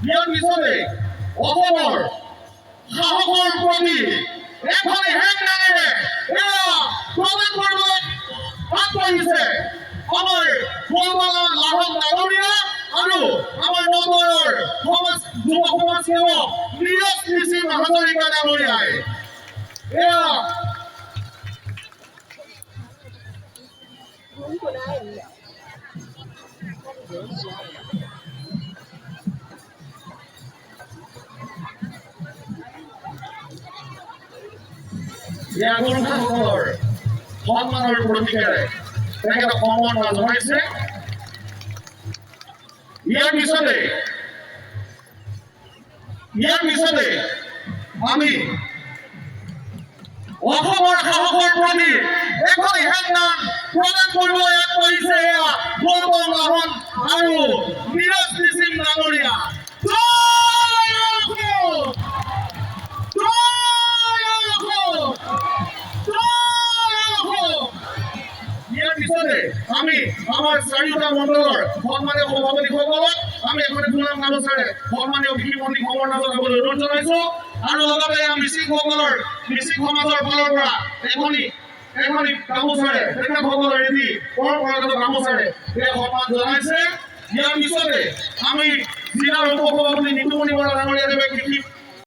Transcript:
ইয়াৰ পিছতে অসমৰ সাহসৰ প্ৰতি এখনি হেং দাঙেৰে এয়া প্ৰমাণ কৰিবলৈ আগবাঢ়িছে আমাৰ গোৱালপাৰা লাহন ডাঙৰীয়া আৰু আমাৰ নগৰৰ যুৱ সমাজ সেৱক নীৰজ নিচিং হাজৰিকা ডাঙৰীয়াই এয়া সকলৰ সন্মানৰ প্ৰতীকেৰে তেখেতক সম্বৰ্ধনা জনাইছে। ইয়াৰ পিছতে আমি অসমৰ সাহসৰ প্ৰতি এখন হেংদান প্ৰদান কৰিবলৈ আগবাঢ়িছে এয়া গোৱালপাৰা লাহন আৰু নীৰজ নিচিং ডাঙৰীয়া। আমি আমাৰ চাৰিটা মণ্ডলৰ সন্মানীয় সভাপতিসকলক আমি এখন পুনৰ গামোচাৰে সন্মানীয় কৃষিমন্ত্ৰীক সম্বৰ্ধনা জনাবলৈ অনুৰোধ জনাইছো আৰু লগতে মিচিং সমাজৰ ফালৰ পৰা এখনি গামোচাৰে তেখেতসকলৰ এটি পৰম্পৰাগত গামোচাৰে এই সন্মান জনাইছে। ইয়াৰ পিছতে আমি জিলাৰ উপ সভাপতি নিতুমণি বৰা ডাঙৰীয়াদেৱে কৃষি